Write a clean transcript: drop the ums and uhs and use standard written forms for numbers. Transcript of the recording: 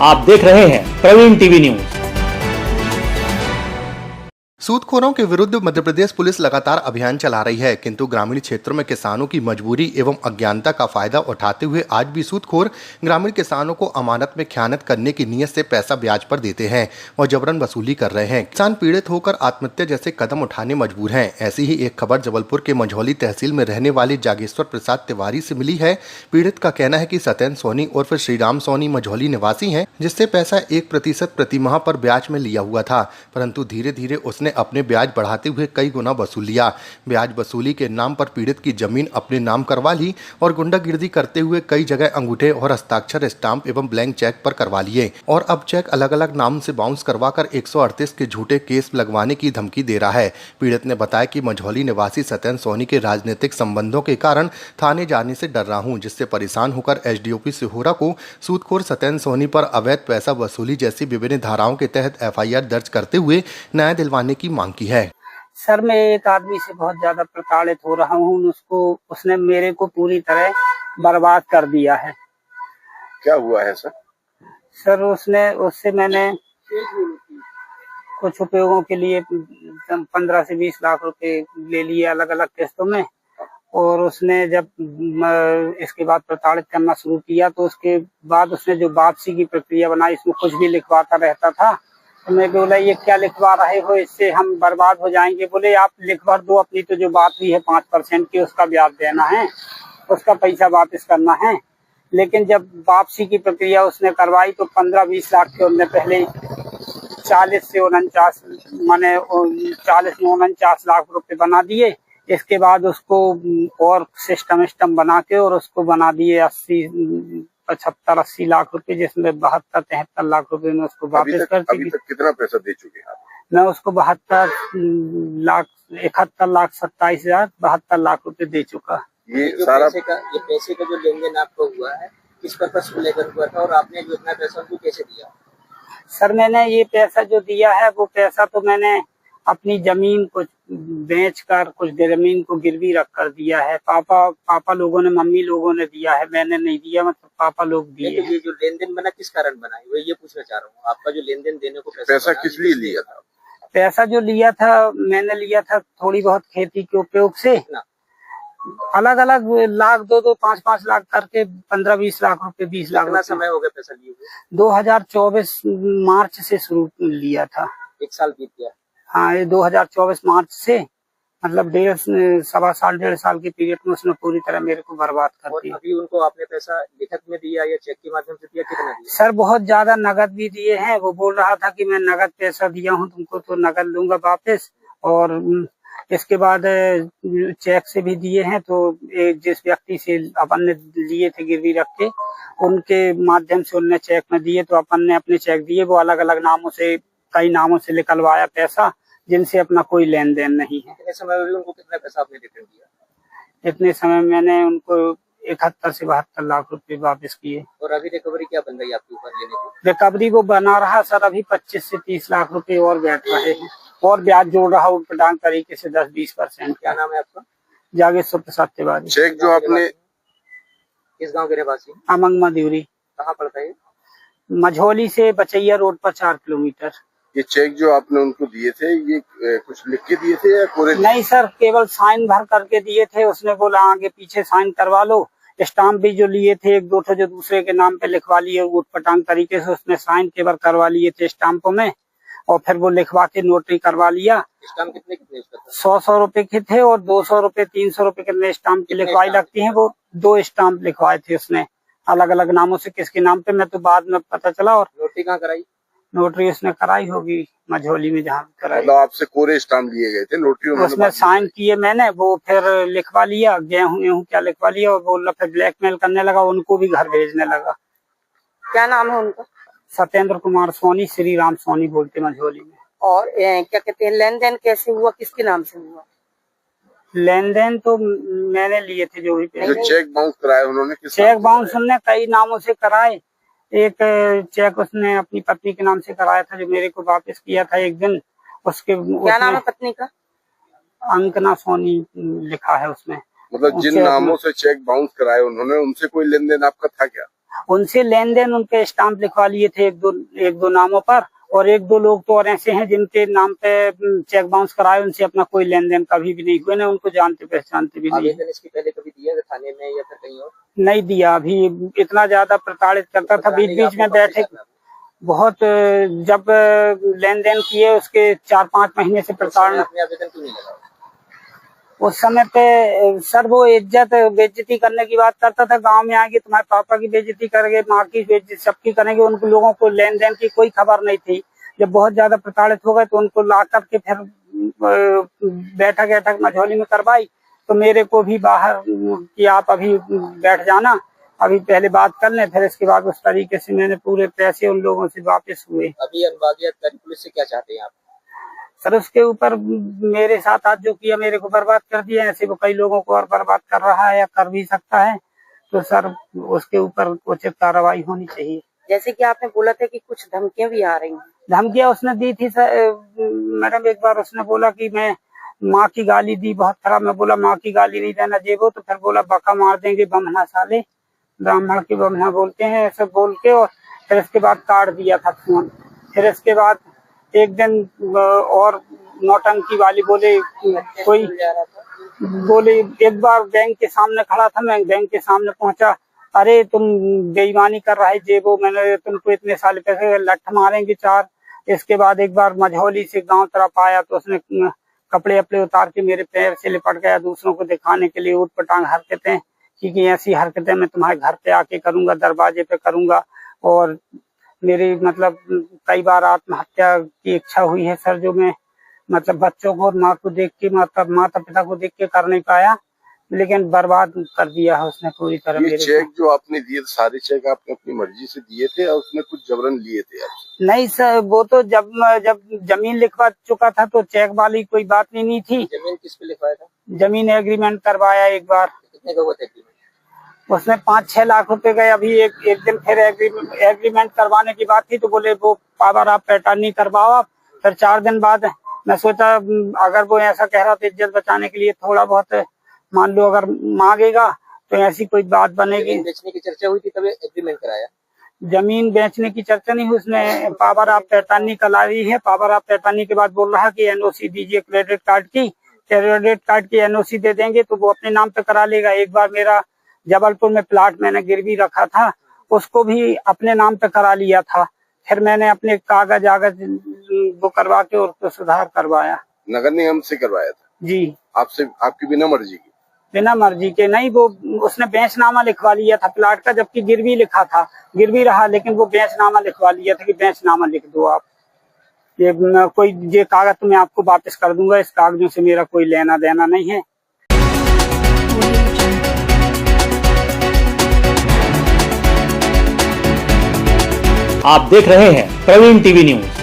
आप देख रहे हैं प्रवीण टीवी न्यूज। सूदखोरों के विरुद्ध मध्य प्रदेश पुलिस लगातार अभियान चला रही है, किंतु ग्रामीण क्षेत्रों में किसानों की मजबूरी एवं अज्ञानता का फायदा उठाते हुए आज भी सूदखोर ग्रामीण किसानों को अमानत में खयानत करने की नीयत से पैसा ब्याज पर देते हैं और जबरन वसूली कर रहे हैं। किसान पीड़ित होकर आत्महत्या जैसे कदम उठाने मजबूर हैं। ऐसी ही एक खबर जबलपुर के मझौली तहसील में रहने वाले जागेश्वर प्रसाद तिवारी से मिली है। पीड़ित का कहना है कि सत्येंद्र सोनी और फिर श्रीराम सोनी मझौली निवासी है, जिससे पैसा 1% प्रति माह पर ब्याज में लिया हुआ था, परंतु धीरे धीरे उसने अपने ब्याज बढ़ाते हुए कई गुना वसूल लिया। ब्याज वसूली के नाम पर पीड़ित की जमीन अपने नाम करवा ली और गुंडागिर्दी करते हुए कई जगह अंगूठे और हस्ताक्षर स्टाम्प एवं ब्लैंक चेक पर करवा लिए और अब चेक अलग अलग नाम से बाउंस करवाकर 138 के झूठे केस लगवाने की धमकी दे रहा है। पीड़ित ने बताया कि मझौली निवासी सत्येंद्र सोनी के राजनीतिक संबंधों के कारण थाने जाने से डर रहा हूं, जिससे परेशान होकर एसडीओपी सिहोरा को सूदखोर सत्येंद्र सोनी पर अवैध पैसा वसूली जैसी विभिन्न धाराओं के तहत एफआईआर दर्ज करते हुए न्याय दिलवाने की मांग की है। सर, मैं एक आदमी से बहुत ज्यादा प्रताड़ित हो रहा हूँ। उसने मेरे को पूरी तरह बर्बाद कर दिया है। क्या हुआ है सर? सर, उससे मैंने कुछ उपयोगों के लिए 15 से 20 लाख रुपए ले लिए अलग अलग किस्तों में, और उसने जब इसके बाद प्रताड़ित करना शुरू किया तो उसके बाद उसने जो वापसी की प्रक्रिया बनाई, इसमें कुछ भी लिखवाता रहता था। तो मैं बोला, ये क्या लिखवा रहे हो, इससे हम बर्बाद हो जाएंगे। बोले, आप लिखवा दो, अपनी तो जो बात हुई है 5% की, उसका ब्याज देना है, उसका पैसा वापस करना है। लेकिन जब वापसी की प्रक्रिया उसने करवाई तो 15-20 लाख के उन्होंने पहले 40 से 49 लाख रुपए बना दिए। इसके बाद उसको और सिस्टम बना के और उसको बना दिए 75-80 लाख रुपए, जिसमें 72-73 लाख रुपए में उसको वापस कर अभी तक कितना पैसा दे चुके हैं आप? मैं उसको 71 लाख 27,072 लाख रुपए दे चुका। ये सारा पैसे का जो लेन देन आपको हुआ है, किस पर्पस को लेकर हुआ था और आपने जो इतना पैसा उनको कैसे दिया? सर, मैंने ये पैसा जो दिया है, वो पैसा तो मैंने अपनी जमीन को बेचकर कुछ जमीन को गिरवी रख कर दिया है। पापा लोगों ने, मम्मी लोगों ने दिया है, मैंने नहीं दिया, मतलब पापा लोग दिए। ये जो लेन देन बना किस कारण बना है, वो ये पूछना चाह रहा हूँ। आपका जो लेन देन देने को पैसा किस लिए लिया था? पैसा जो लिया था, मैंने लिया था थोड़ी बहुत खेती के उपयोग से, अलग अलग लाख 2-2, 5-5 लाख करके 15-20 लाख रुपए, 20 लाख। कितना समय हो गया पैसा लिए हुए? 2024 मार्च से शुरू लिया था। 1 साल बीत गया। हाँ, ये 2024 मार्च से, मतलब 1.5 साल के पीरियड में उसने पूरी तरह मेरे को बर्बाद कर दिया। अभी उनको आपने पैसा लिखत में दिया या चेक के माध्यम से दिया, कितना दिया? सर, बहुत ज्यादा नगद भी दिए हैं। वो बोल रहा था कि मैं नगद पैसा दिया हूँ तुमको, तो नगद लूंगा वापस, और इसके बाद चेक से भी दिए हैं। तो जिस व्यक्ति से अपन ने लिए थे गिरवी रख के, उनके माध्यम से उनने चेक में दिए, तो अपन ने अपने चेक दिए। वो अलग अलग नामों से, कई नामों से निकलवाया पैसा, जिनसे अपना कोई लेन देन नहीं है। कितने समय में उनको कितना पैसा आपने रिटर्न किया? इतने समय मैंने उनको 71 से 72 लाख रुपए वापस किए। और अभी रिकवरी क्या बन रही है आपके ऊपर लेने को? रिकवरी को बना रहा सर, अभी 25 से 30 लाख रुपए और बैठ रहे हैं, और ब्याज जोड़ रहा हूँ प्रदान तरीके से 10-20%। क्या नाम है आपका? जागेश्वर प्रसाद तिवारी। चेक जो आपने किस गाँव के रहवासी? अमंग मधुरी। कहाँ पड़ता है? मझौली से बचैया रोड पर 4 किलोमीटर। ये चेक जो आपने उनको दिए थे, ये कुछ लिख के दिए थे या कोरे? नहीं सर, केवल साइन भर करके दिए थे। उसने बोला आगे पीछे साइन करवा लो। स्टाम्प भी जो लिए थे 1-2 ठो, जो दूसरे के नाम पे लिखवा लिए उटपटांग तरीके से, उसने साइन केवल करवा लिए थे स्टाम्पों में, और फिर वो लिखवा के नोटरी करवा लिया। स्टाम्प कितने 100 रुपए के थे, और 200 रुपए 300 रुपए कितने स्टाम्प की लिखवाई लगती है। वो 2 स्टाम्प लिखवाए थे उसने अलग अलग नामों से, किसके नाम पे मैं तो बाद में पता चला। और नोटरी कहाँ कराई? नोटरी उसने कराई होगी मझौली में, जहाँ कराई। मतलब आपसे कोरे स्टाम्प लिए गए थे, नोटरी उसमें साइन किए मैंने, वो फिर लिखवा लिया, गेहूं क्या लिखवा लिया, और बोला फिर ब्लैकमेल करने लगा, उनको भी घर भेजने लगा। क्या नाम है उनका? सत्येंद्र कुमार सोनी, श्रीराम सोनी बोलते मझौली में। और क्या कहते हैं, लेन देन कैसे हुआ, किसके नाम से हुआ? लेन देन तो मैंने लिए थे, जो भी चेक बाउंस कराए उन्होंने। चेक बाउंस उन्होंने कई नामों से कराए। एक चेक उसने अपनी पत्नी के नाम से कराया था, जो मेरे को वापस किया था एक दिन। उसके क्या नाम है पत्नी का? अंकना सोनी लिखा है उसमें। मतलब जिन नामों से चेक बाउंस कराए उन्होंने, उनसे कोई लेन देन आपका था क्या? उनसे लेन देन उनके स्टाम्प लिखवा लिए थे एक दो नामों पर, और एक दो लोग तो और ऐसे हैं जिनके नाम पे चेक बाउंस कराए, उनसे अपना कोई लेन देन कभी भी नहीं हुआ, ना उनको जानते पहचानते भी नहीं। आवेदन इसके पहले कभी दिया थाने में या फिर कहीं और? नहीं दिया। अभी इतना ज्यादा प्रताड़ित करता था, बीच बीच में बैठे बहुत, जब लेन देन किए उसके 4-5 महीने से प्रताड़ना। आपने आवेदन क्यों नहीं लगाया? उस समय पे सर वो बेइज्जती करने की बात करता था, गांव में आएंगे तुम्हारे पापा की बेइज्जती करेंगे, माँ की बेइज्जती, सबकी करेंगे। उनको लोगों को लेन देन की कोई खबर नहीं थी। जब बहुत ज्यादा प्रताड़ित हो गए तो उनको ला करके फिर बैठक मझौली में करवाई, तो मेरे को भी बाहर कि आप अभी बैठ जाना, अभी पहले बात कर लें, फिर इसके बाद उस तरीके से मैंने पूरे पैसे उन लोगों से वापस हुए। अभी अनुभागीय अधिकारी पुलिस से क्या चाहते हैं आप? सर उसके ऊपर मेरे साथ आज जो किया, मेरे को बर्बाद कर दिया, ऐसे वो कई लोगों को और बर्बाद कर रहा है या कर भी सकता है, तो सर उसके ऊपर उचित कार्रवाई होनी चाहिए। जैसे कि आपने बोला था कि कुछ धमकियां भी आ रही हैं। धमकियां उसने दी थी मैडम। एक बार उसने बोला कि मैं माँ की गाली दी बहुत खराब। मैं बोला माँ की गाली नहीं देना जेबो, तो फिर बोला बका मार देंगे बमना साले, ब्राह्मण के बमना बोलते हैं, ऐसे बोल के, और फिर इसके बाद काट दिया था फोन। फिर इसके बाद एक दिन और नौटंकी वाली बोले, कोई बोले, एक बार बैंक के सामने खड़ा था, मैं बैंक के सामने पहुंचा, अरे तुम बेईमानी कर रहा है जेबो, मैंने तुमको इतने साल पैसे लठ मारेंगे 4। इसके बाद एक बार मझौली से गांव तरफ आया तो उसने कपड़े अपने उतार के मेरे पैर से लिपट गया, दूसरों को दिखाने के लिए ऊट पटांग हरकतें कि ऐसी हरकतें मैं तुम्हारे घर पे आके करूंगा, दरवाजे पे करूंगा। और मेरी मतलब कई बार आत्महत्या की इच्छा हुई है सर, जो मैं मतलब बच्चों को और माँ को देख के, माता पिता को देख के कर नहीं पाया, लेकिन बर्बाद कर दिया है उसने पूरी तरह। ये मेरे चेक जो आपने दिए, सारे चेक आपने अपनी मर्जी से दिए थे और उसने कुछ जबरन लिए थे आपसे? नहीं सर, वो तो जब जमीन लिखवा चुका था तो चेक वाली कोई बात नहीं थी। जमीन किस पे लिखवाया था? जमीन एग्रीमेंट करवाया एक बार। कितने का हुआ था एग्रीमेंट? उसमें 5-6 लाख रुपए गए। अभी एक दिन फिर एग्रीमेंट करवाने की बात थी तो बोले वो पावर आप पैटर्न करवाओ आप। फिर 4 दिन बाद मैं सोचा अगर वो ऐसा कह रहा था इज्जत बचाने के लिए थोड़ा बहुत मान लो अगर मांगेगा तो ऐसी कोई बात बनेगी। जमीन बेचने की चर्चा हुई थी तब एग्रीमेंट कराया? जमीन बेचने की चर्चा नहीं हुई, उसने पावर ऑफ पैटर्नी कराई है। पावर ऑफ पैटर्नी के बाद बोल रहा है कि एनओसी दीजिए क्रेडिट कार्ड की एनओसी दे देंगे तो वो अपने नाम पे करा लेगा। एक बार मेरा जबलपुर में प्लाट मैंने गिरवी रखा था, उसको भी अपने नाम पे करा लिया था। फिर मैंने अपने कागज वो करवा के और तो सुधार करवाया। नगर निगम से करवाया था जी? आपसे, आपकी बिना मर्जी की? बिना मर्जी के नहीं, वो उसने बेचनामा लिखवा लिया था प्लाट का, जबकि गिरवी लिखा था, गिरवी रहा, लेकिन वो बेचनामा लिखवा लिया था कि बेचनामा लिख दो आप, ये कागज तो मैं आपको वापस कर दूंगा, इस कागजों से मेरा कोई लेना देना नहीं है। आप देख रहे हैं प्रवीण टीवी न्यूज।